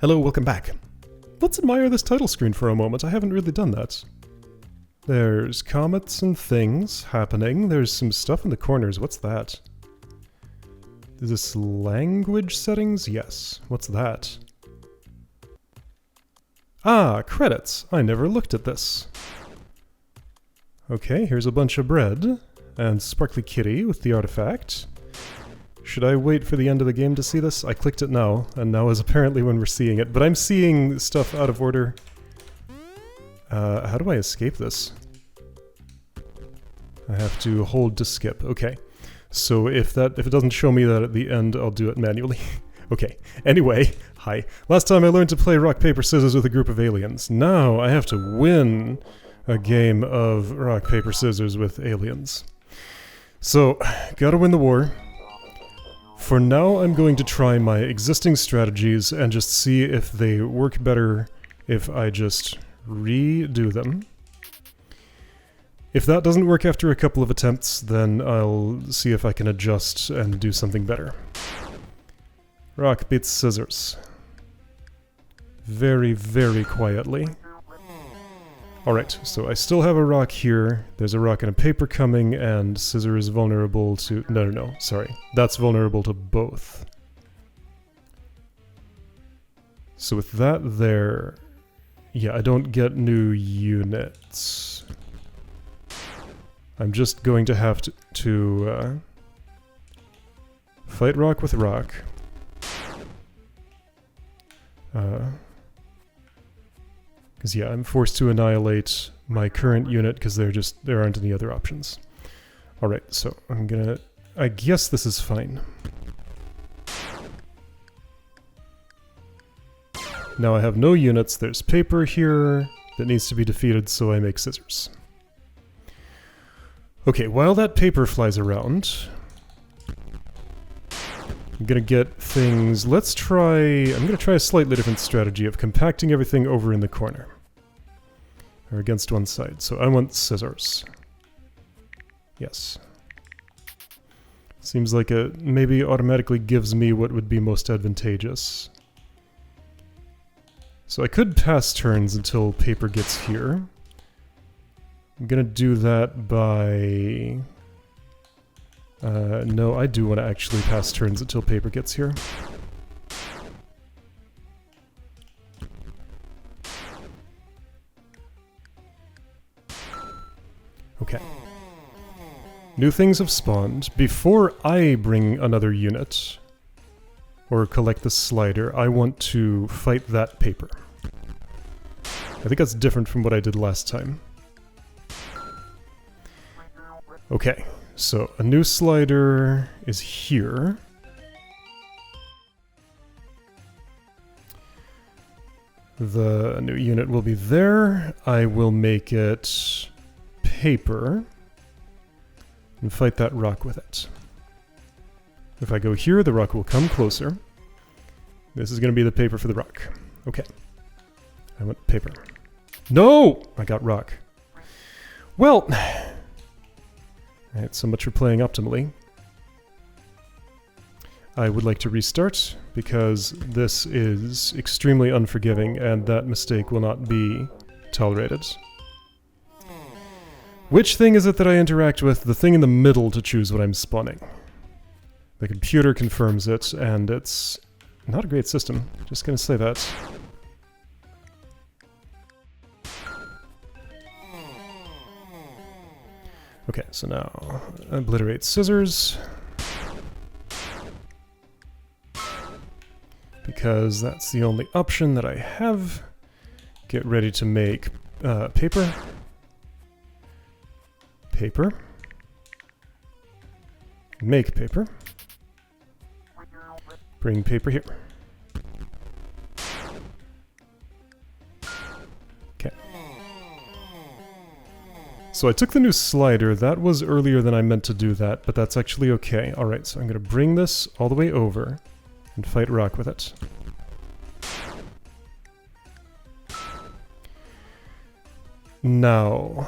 Hello, welcome back. Let's admire this title screen for a moment. I haven't really done that. There's comets and things happening. There's some stuff in the corners. What's that? Is this language settings? Yes. What's that? Ah, credits. I never looked at this. Okay, here's a bunch of bread. And Sparkly Kitty with the artifact. Should I wait for the end of the game to see this? I clicked it now, and now is apparently when we're seeing it. But I'm seeing stuff out of order. How do I escape this? I have to hold to skip. Okay. So if it doesn't show me that at the end, I'll do it manually. Okay. Anyway, hi. Last time I learned to play rock, paper, scissors with a group of aliens. Now I have to win a game of rock, paper, scissors with aliens. So, gotta win the war. For now, I'm going to try my existing strategies and just see if they work better if I just redo them. If that doesn't work after a couple of attempts, then I'll see if I can adjust and do something better. Rock beats scissors. Very, very quietly. Alright, so I still have a rock here, there's a rock and a paper coming, and scissor is vulnerable to... No, sorry. That's vulnerable to both. So with that there... Yeah, I don't get new units. I'm just going to have to fight rock with rock. Because yeah, I'm forced to annihilate my current unit because there aren't any other options. Alright, so I'm gonna... I guess this is fine. Now I have no units, there's paper here that needs to be defeated, so I make scissors. Okay, while that paper flies around, I'm gonna get things... I'm gonna try a slightly different strategy of compacting everything over in the corner. Or against one side. So I want scissors. Yes. Seems like it maybe automatically gives me what would be most advantageous. So I could pass turns until paper gets here. I'm gonna do that by... no, I do want to actually pass turns until paper gets here. Okay. New things have spawned. Before I bring another unit, or collect the slider, I want to fight that paper. I think that's different from what I did last time. Okay. So, a new slider is here. The new unit will be there. I will make it paper and fight that rock with it. If I go here, the rock will come closer. This is going to be the paper for the rock. Okay. I want paper. No! I got rock. Well... Alright, so much for playing optimally. I would like to restart, because this is extremely unforgiving, and that mistake will not be tolerated. Which thing is it that I interact with? The thing in the middle to choose what I'm spawning. The computer confirms it, and it's not a great system. Just gonna say that. Okay, so now obliterate scissors. Because that's the only option that I have. Get ready to make paper. Paper. Make paper. Bring paper here. Okay. So I took the new slider. That was earlier than I meant to do that, but that's actually okay. Alright, so I'm going to bring this all the way over and fight rock with it. Now,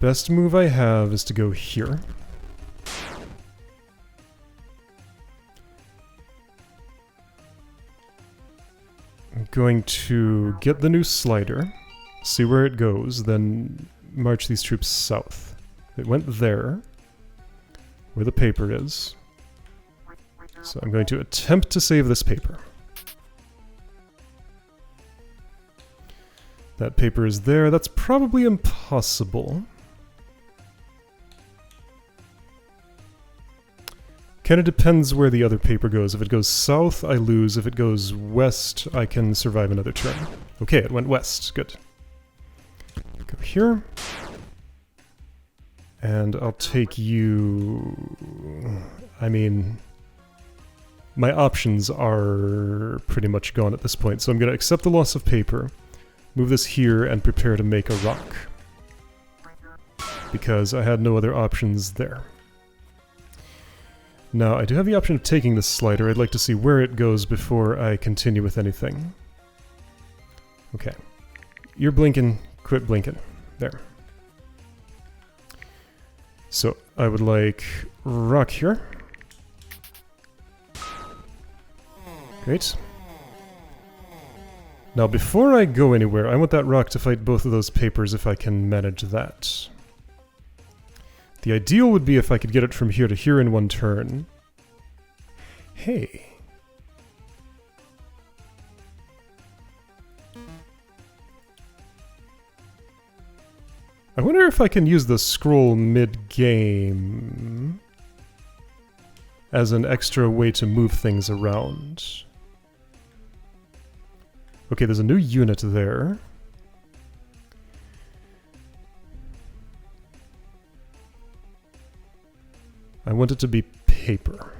best move I have is to go here. I'm going to get the new slider, see where it goes, then march these troops south. It went there, where the paper is. So I'm going to attempt to save this paper. That paper is there. That's probably impossible. Kind of depends where the other paper goes. If it goes south, I lose. If it goes west, I can survive another turn. Okay, it went west. Good. Go here. And I'll take you... I mean... my options are pretty much gone at this point, so I'm going to accept the loss of paper, move this here, and prepare to make a rock. Because I had no other options there. Now, I do have the option of taking this slider. I'd like to see where it goes before I continue with anything. Okay. You're blinking. Quit blinking. There. So, I would like rock here. Great. Now, before I go anywhere, I want that rock to fight both of those papers if I can manage that. The ideal would be if I could get it from here to here in one turn. Hey. I wonder if I can use the scroll mid-game as an extra way to move things around. Okay, there's a new unit there. I want it to be paper.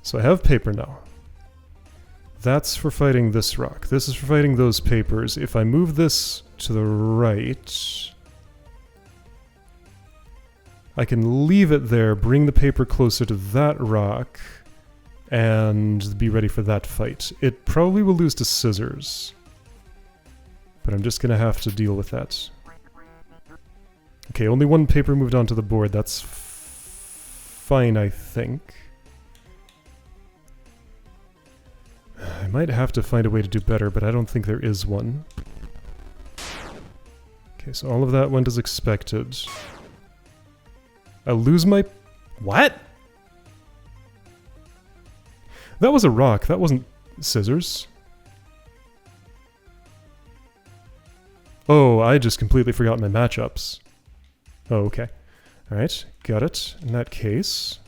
So I have paper now. That's for fighting this rock. This is for fighting those papers. If I move this to the right, I can leave it there, bring the paper closer to that rock, and be ready for that fight. It probably will lose to scissors, but I'm just going to have to deal with that. Okay, only one paper moved onto the board. That's fine, I think. I might have to find a way to do better, but I don't think there is one. Okay, so all of that went as expected. I lose my... What? That was a rock. That wasn't scissors. Oh, I just completely forgot my matchups. Oh, okay. Alright, got it. In that case...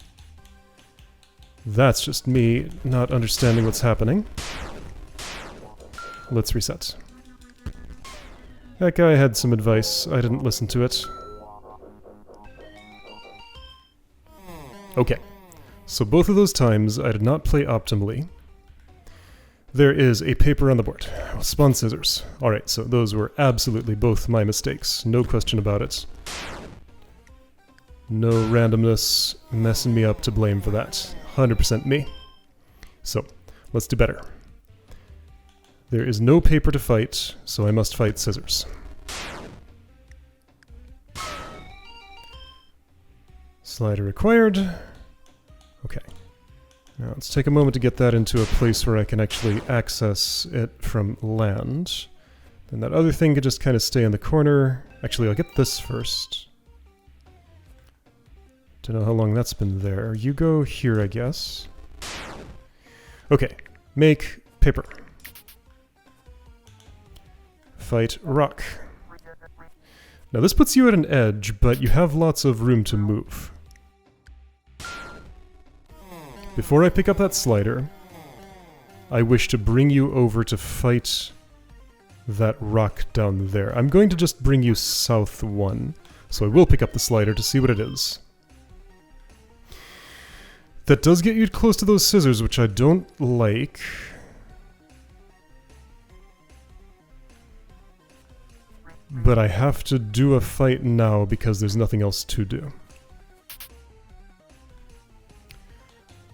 that's just me not understanding what's happening. Let's reset. That guy had some advice. I didn't listen to it. Okay. So both of those times I did not play optimally. There is a paper on the board. I'll spawn scissors. Alright, so those were absolutely both my mistakes. No question about it. No randomness messing me up to blame for that. 100% me. So, let's do better. There is no paper to fight, so I must fight scissors. Slider acquired. Okay. Now let's take a moment to get that into a place where I can actually access it from land. Then that other thing could just kind of stay in the corner. Actually, I'll get this first. Don't know how long that's been there. You go here, I guess. Okay. Make paper. Fight rock. Now this puts you at an edge, but you have lots of room to move. Before I pick up that slider, I wish to bring you over to fight that rock down there. I'm going to just bring you south one, so I will pick up the slider to see what it is. That does get you close to those scissors, which I don't like. But I have to do a fight now because there's nothing else to do.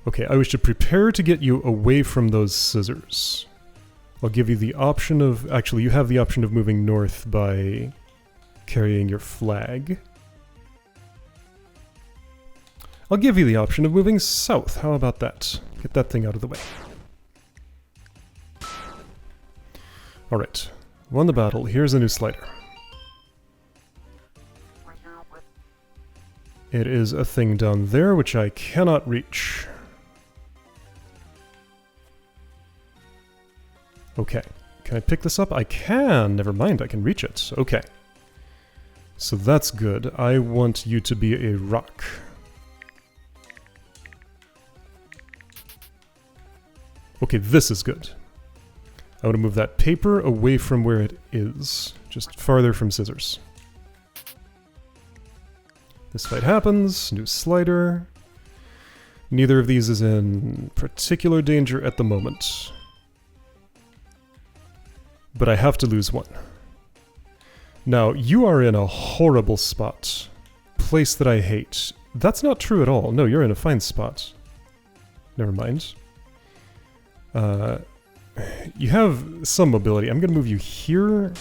Okay, I wish to prepare to get you away from those scissors. I'll give you the option of... actually, you have the option of moving north by carrying your flag. I'll give you the option of moving south. How about that? Get that thing out of the way. Alright. Won the battle. Here's a new slider. It is a thing down there which I cannot reach. Okay. Can I pick this up? I can! Never mind, I can reach it. Okay. So that's good. I want you to be a rock. Okay, this is good. I want to move that paper away from where it is. Just farther from scissors. This fight happens. New slider. Neither of these is in particular danger at the moment. But I have to lose one. Now, you are in a horrible spot. Place that I hate. That's not true at all. No, you're in a fine spot. Never mind. You have some mobility. I'm going to move you here.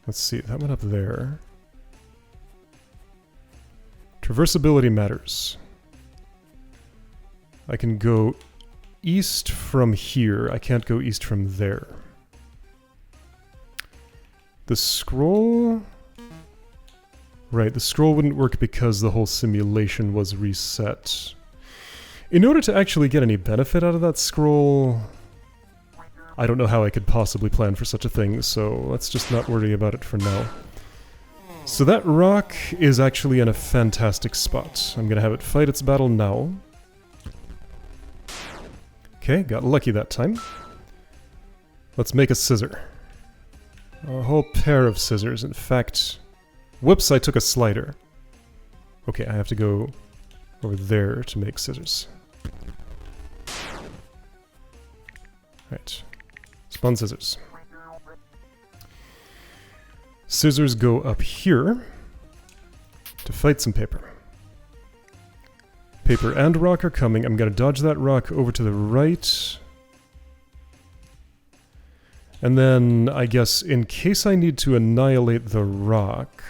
Let's see, that went up there. Traversability matters. I can go east from here. I can't go east from there. The scroll... Right, the scroll wouldn't work because the whole simulation was reset. In order to actually get any benefit out of that scroll... I don't know how I could possibly plan for such a thing, so let's just not worry about it for now. So that rock is actually in a fantastic spot. I'm gonna have it fight its battle now. Okay, got lucky that time. Let's make a scissor. A whole pair of scissors, in fact... Whoops, I took a slider. Okay, I have to go over there to make scissors. Right. Spawn scissors. Scissors go up here to fight some paper. Paper and rock are coming. I'm going to dodge that rock over to the right. And then, I guess, in case I need to annihilate the rock,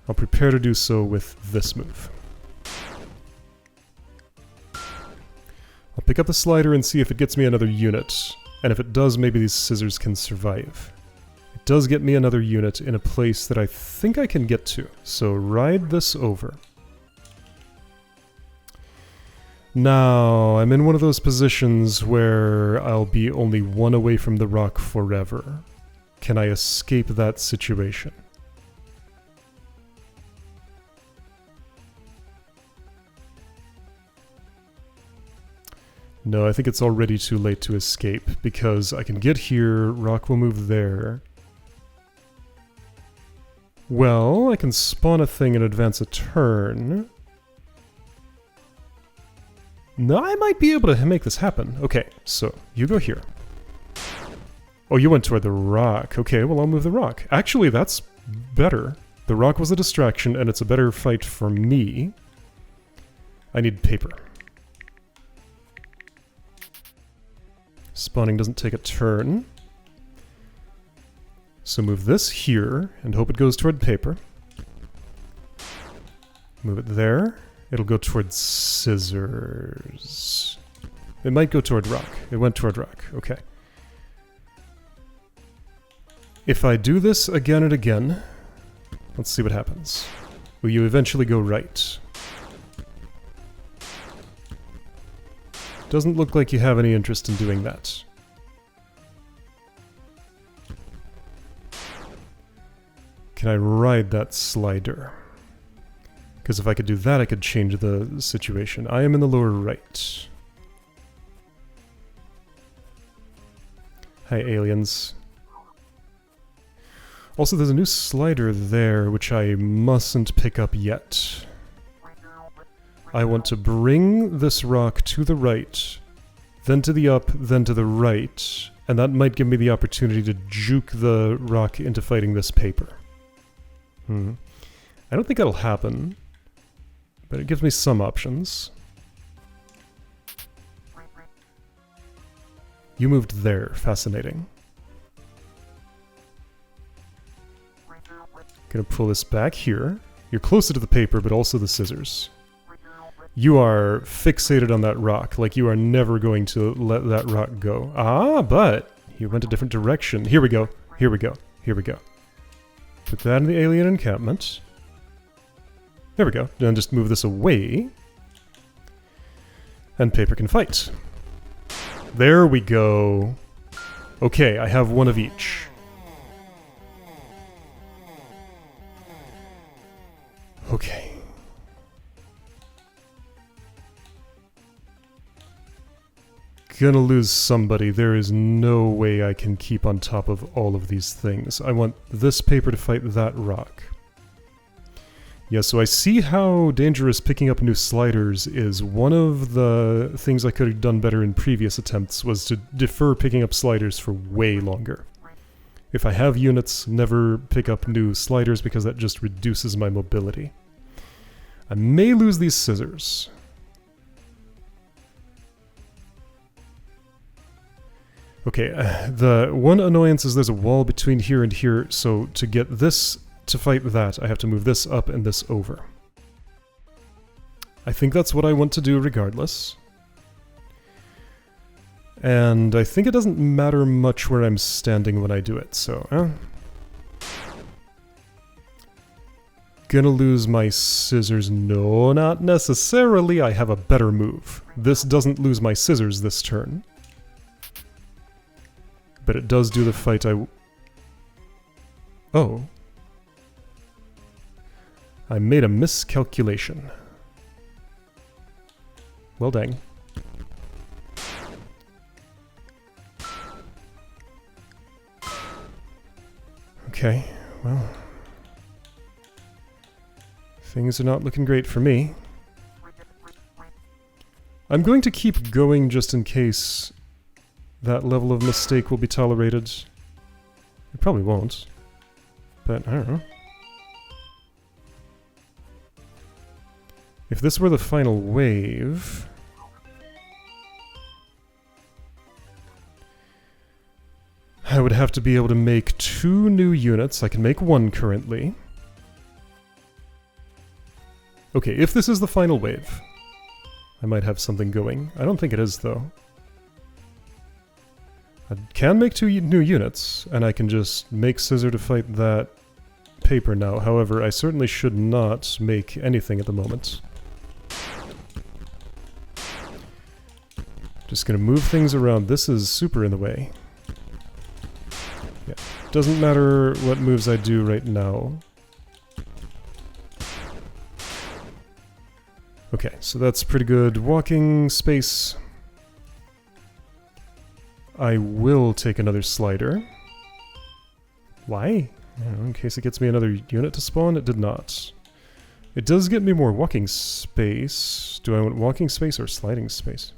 I'll prepare to do so with this move. I'll pick up the slider and see if it gets me another unit. And if it does, maybe these scissors can survive. It does get me another unit in a place that I think I can get to. So ride this over. Now, I'm in one of those positions where I'll be only one away from the rock forever. Can I escape that situation? No, I think it's already too late to escape, because I can get here, rock will move there. Well, I can spawn a thing and advance a turn. No, I might be able to make this happen. Okay, so, you go here. Oh, you went toward the rock. Okay, well I'll move the rock. Actually, that's better. The rock was a distraction, and it's a better fight for me. I need paper. Spawning doesn't take a turn. So move this here, and hope it goes toward paper. Move it there. It'll go toward scissors. It might go toward rock. It went toward rock. Okay. If I do this again and again, let's see what happens. Will you eventually go right? Doesn't look like you have any interest in doing that. Can I ride that slider? Because if I could do that, I could change the situation. I am in the lower right. Hi, aliens. Also, there's a new slider there, which I mustn't pick up yet. I want to bring this rock to the right, then to the up, then to the right, and that might give me the opportunity to juke the rock into fighting this paper. I don't think that'll happen, but it gives me some options. You moved there. Fascinating. Gonna pull this back here. You're closer to the paper, but also the scissors. You are fixated on that rock, like you are never going to let that rock go. Ah, but you went a different direction. Here we go. Here we go. Here we go. Put that in the alien encampment. There we go. Then just move this away. And paper can fight. There we go. Okay, I have one of each. Okay. Gonna lose somebody. There is no way I can keep on top of all of these things. I want this paper to fight that rock. Yeah, so I see how dangerous picking up new sliders is. One of the things I could have done better in previous attempts was to defer picking up sliders for way longer. If I have units, never pick up new sliders because that just reduces my mobility. I may lose these scissors. Okay, the one annoyance is there's a wall between here and here, so to get this to fight that, I have to move this up and this over. I think that's what I want to do regardless. And I think it doesn't matter much where I'm standing when I do it, so... Gonna lose my scissors. No, not necessarily. I have a better move. This doesn't lose my scissors this turn. But it does do the fight Oh. I made a miscalculation. Well, dang. Okay, well... Things are not looking great for me. I'm going to keep going just in case that level of mistake will be tolerated. It probably won't. But, I don't know. If this were the final wave... I would have to be able to make 2 new units. I can make 1 currently. Okay, if this is the final wave, I might have something going. I don't think it is, though. I can make 2 new units, and I can just make scissor to fight that paper now. However, I certainly should not make anything at the moment. Just gonna move things around. This is super in the way. Yeah, doesn't matter what moves I do right now. Okay, so that's pretty good walking space. I will take another slider. Why? I don't know, in case it gets me another unit to spawn. It did not. It does get me more walking space. Do I want walking space or sliding space?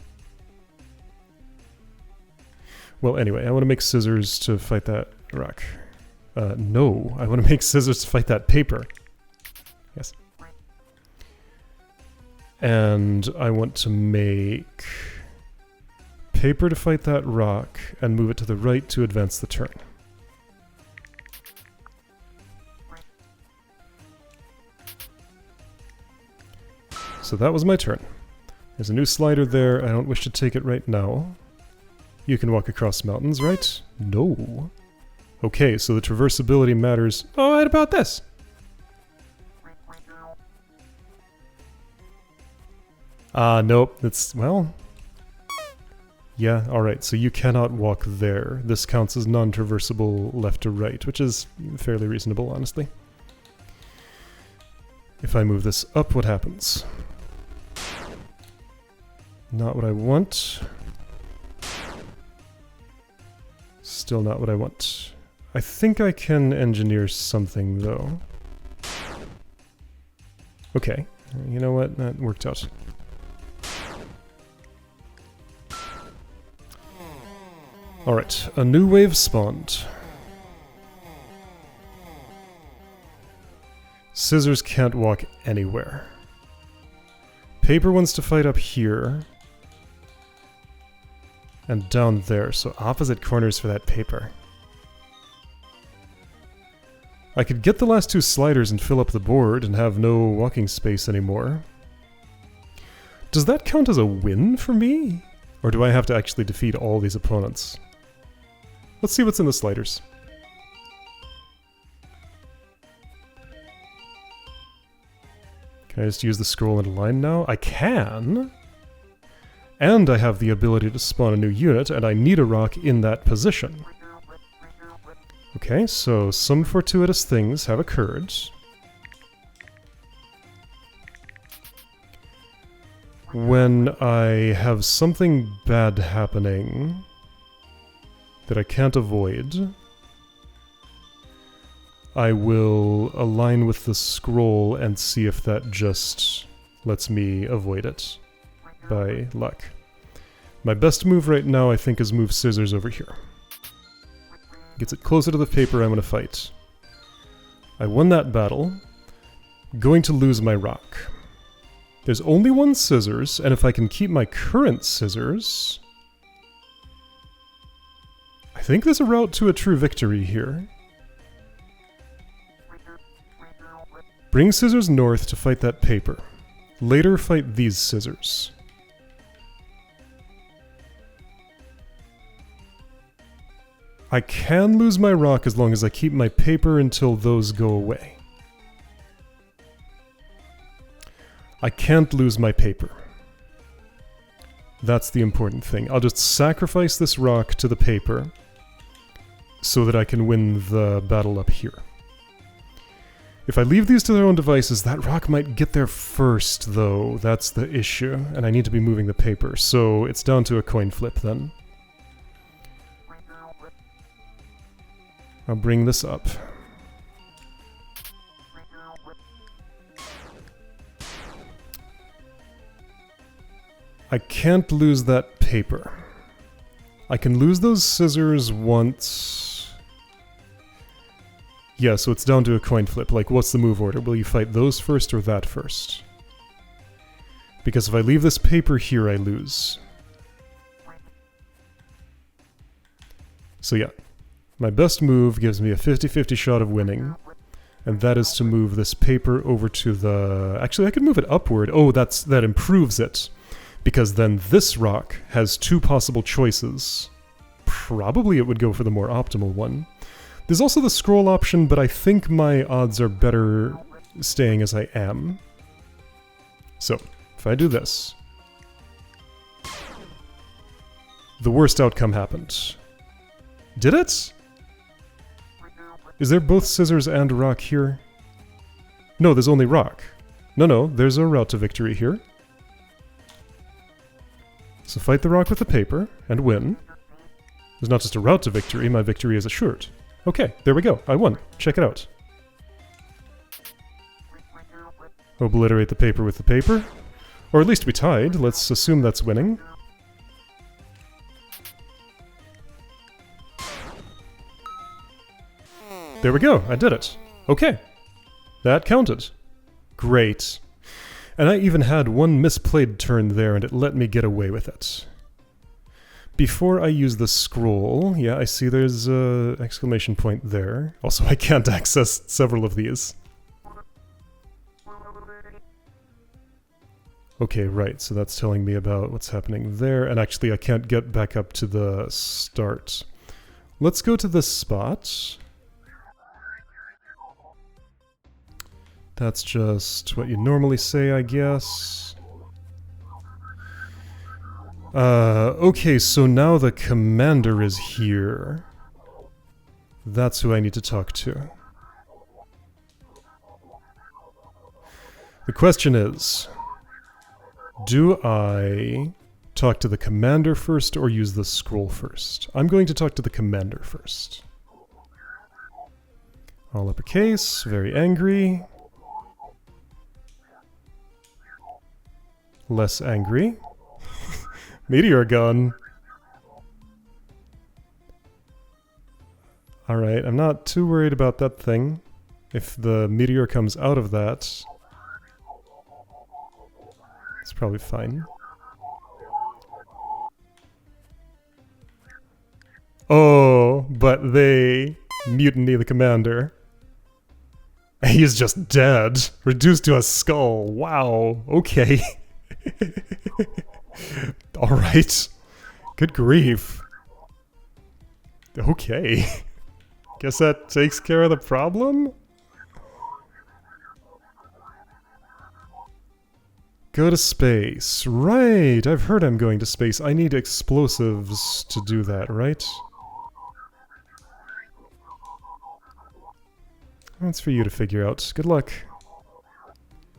Well, anyway, I want to make scissors to fight that rock. No, I want to make scissors to fight that paper. Yes. And I want to make paper to fight that rock and move it to the right to advance the turn. So that was my turn. There's a new slider there. I don't wish to take it right now. You can walk across mountains, right? No. Okay, so the traversability matters. Oh, what about this? Nope. It's, well... Yeah, alright, so you cannot walk there. This counts as non-traversable left to right, which is fairly reasonable, honestly. If I move this up, what happens? Not what I want. Still not what I want. I think I can engineer something, though. Okay, you know what? That worked out. Alright, a new wave spawned. Scissors can't walk anywhere. Paper wants to fight up here. And down there, so opposite corners for that paper. I could get the last two sliders and fill up the board and have no walking space anymore. Does that count as a win for me? Or do I have to actually defeat all these opponents? Let's see what's in the sliders. Can I just use the scroll and align now? I can! And I have the ability to spawn a new unit, and I need a rock in that position. Okay, so some fortuitous things have occurred. When I have something bad happening that I can't avoid, I will align with the scroll and see if that just lets me avoid it by luck. My best move right now, I think, is move scissors over here. Gets it closer to the paper I'm going to fight. I won that battle. Going to lose my rock. There's only one scissors, and if I can keep my current scissors... I think there's a route to a true victory here. Bring scissors north to fight that paper. Later fight these scissors. I can lose my rock as long as I keep my paper until those go away. I can't lose my paper. That's the important thing. I'll just sacrifice this rock to the paper so that I can win the battle up here. If I leave these to their own devices, that rock might get there first, though. That's the issue, and I need to be moving the paper, so it's down to a coin flip then. I'll bring this up. I can't lose that paper. I can lose those scissors once. Yeah, so it's down to a coin flip. Like, what's the move order? Will you fight those first or that first? Because if I leave this paper here, I lose. So yeah. My best move gives me a 50-50 shot of winning. And that is to move this paper over to the... Actually, I could move it upward. Oh, that improves it. Because then this rock has two possible choices. Probably it would go for the more optimal one. There's also the scroll option, but I think my odds are better staying as I am. So, if I do this... The worst outcome happened. Did it? Is there both scissors and rock here? No, there's only rock. No, there's a route to victory here. So fight the rock with the paper, and win. There's not just a route to victory, my victory is assured. Okay, there we go, I won. Check it out. Obliterate the paper with the paper. Or at least we tied, let's assume that's winning. There we go, I did it. Okay. That counted. Great. And I even had one misplayed turn there and it let me get away with it. Before I use the scroll, yeah, I see there's an exclamation point there. Also, I can't access several of these. Okay, right, so that's telling me about what's happening there, and actually I can't get back up to the start. Let's go to this spot. That's just what you normally say, I guess. Okay, so now the commander is here. That's who I need to talk to. The question is, do I talk to the commander first or use the scroll first? I'm going to talk to the commander first. All uppercase, very angry. Less angry. Meteor gun. Alright, I'm not too worried about that thing. If the meteor comes out of that, it's probably fine. Oh, but they mutiny the commander. He is just dead. Reduced to a skull. Wow. Okay. Alright. Good grief. Okay. Guess that takes care of the problem? Go to space. Right. I've heard I'm going to space. I need explosives to do that, right? That's for you to figure out. Good luck.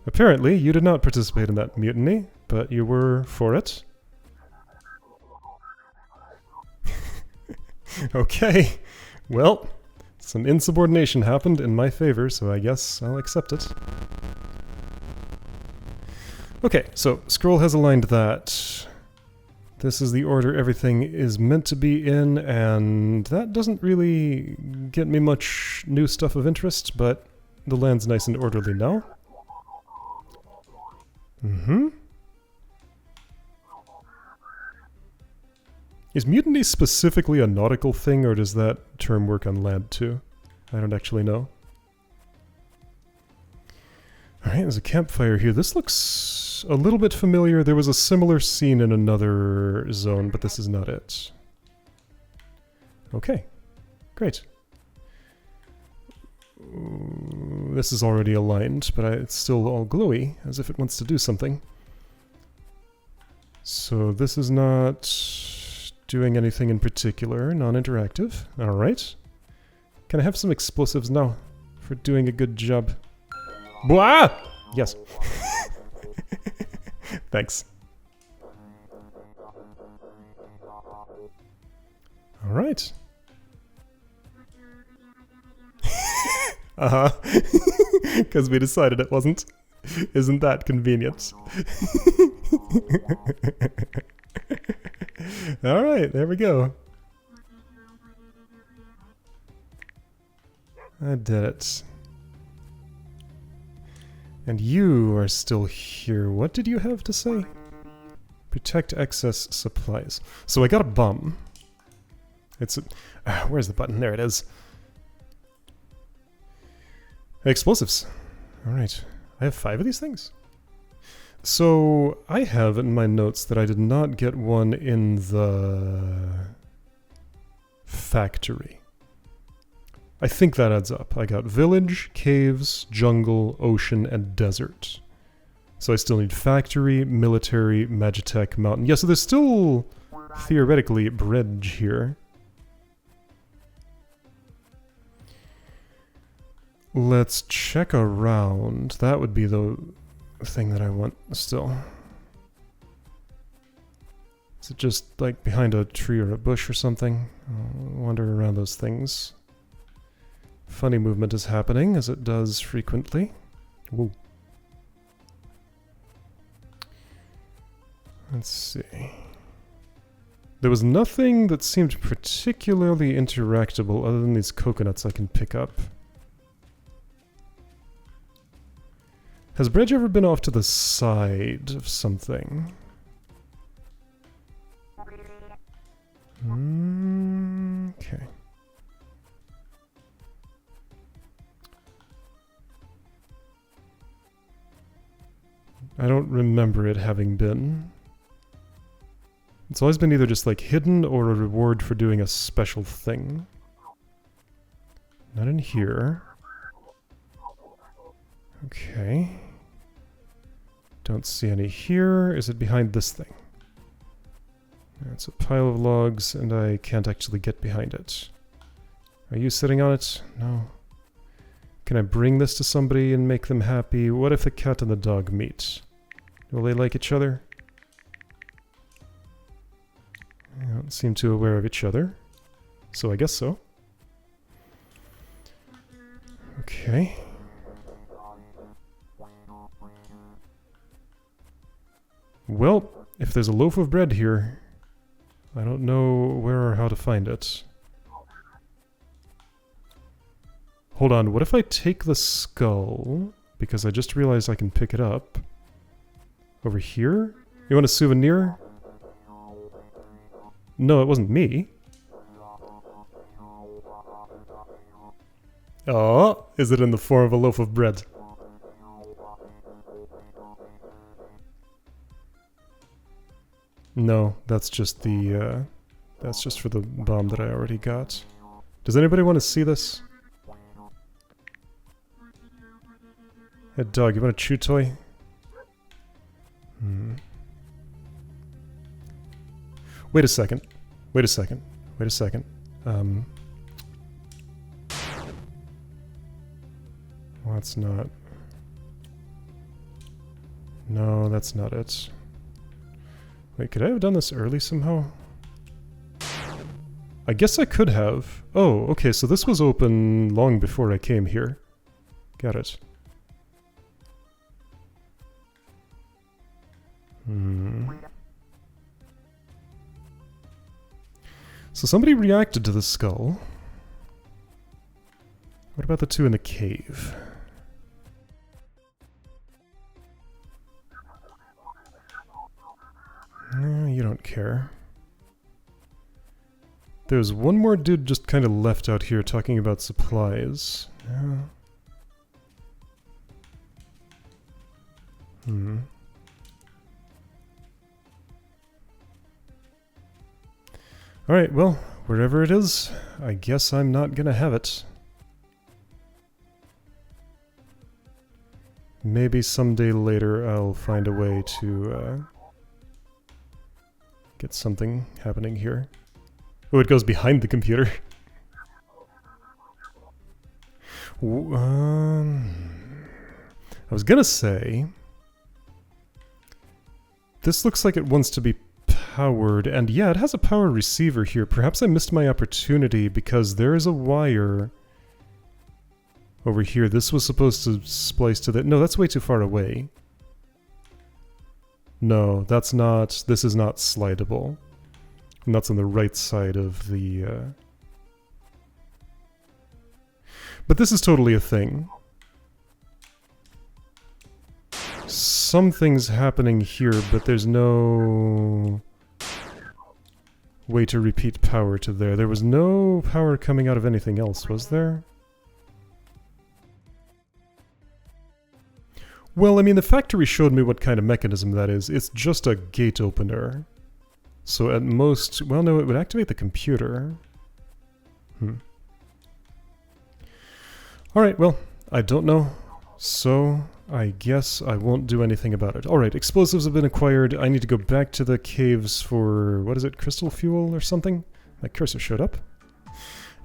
Apparently, you did not participate in that mutiny, but you were for it. Okay. Well, some insubordination happened in my favor, so I guess I'll accept it. Okay, so Scroll has aligned that. This is the order everything is meant to be in, and that doesn't really get me much new stuff of interest, but the land's nice and orderly now. Is mutiny specifically a nautical thing, or does that term work on land too? I don't actually know. Alright, there's a campfire here. This looks a little bit familiar. There was a similar scene in another zone, but this is not it. Okay, great. Ooh, this is already aligned, but it's still all glowy, as if it wants to do something. So this is not doing anything in particular, non-interactive. Alright. Can I have some explosives now for doing a good job? Blah! Yes. Thanks. Alright. Uh-huh. Because we decided it wasn't. Isn't that convenient? Alright, there we go. I did it. And you are still here. What did you have to say? Protect excess supplies. So I got a bum. It's a... where's the button? There it is. Explosives. Alright. I have 5 of these things. So I have in my notes that I did not get one in the factory. I think that adds up. I got village, caves, jungle, ocean, and desert. So I still need factory, military, magitech, mountain. Yeah, so there's still theoretically bridge here. Let's check around. That would be the thing that I want still. Is it just like behind a tree or a bush or something? I'll wander around those things. Funny movement is happening, as it does frequently. Whoa. Let's see. There was nothing that seemed particularly interactable other than these coconuts I can pick up. Has Bridge ever been off to the side of something? Okay. I don't remember it having been. It's always been either just like hidden or a reward for doing a special thing. Not in here. Okay. Don't see any here. Is it behind this thing? It's a pile of logs and I can't actually get behind it. Are you sitting on it? No. Can I bring this to somebody and make them happy? What if the cat and the dog meet? Will they like each other? They don't seem too aware of each other. So I guess so. Okay. Well, if there's a loaf of bread here, I don't know where or how to find it. Hold on, what if I take the skull? Because I just realized I can pick it up. Over here? You want a souvenir? No, it wasn't me. Oh, is it in the form of a loaf of bread? No, that's just the, that's just for the bomb that I already got. Does anybody want to see this? Hey dog, you want a chew toy? Wait a second. Wait a second. Wait a second. Well, that's not... No, that's not it. Wait, could I have done this early somehow? I guess I could have. Oh, okay, so this was open long before I came here. Got it. So somebody reacted to the skull. What about the two in the cave? You don't care. There's one more dude just kind of left out here talking about supplies. Alright, well, wherever it is, I guess I'm not gonna have it. Maybe someday later I'll find a way to get something happening here. Oh, it goes behind the computer. I was gonna say... This looks like it wants to be powered, and yeah, it has a power receiver here. Perhaps I missed my opportunity because there is a wire over here. This was supposed to splice to the... No, that's way too far away. No, that's not... This is not slidable. And that's on the right side of the... But this is totally a thing. Something's happening here, but there's no way to repeat power to there. There was no power coming out of anything else, was there? Well, I mean, the factory showed me what kind of mechanism that is. It's just a gate opener. So at most... Well, no, it would activate the computer. Alright, well, I don't know. So, I guess I won't do anything about it. Alright, explosives have been acquired. I need to go back to the caves for... What is it? Crystal fuel or something? My cursor showed up.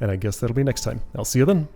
And I guess that'll be next time. I'll see you then.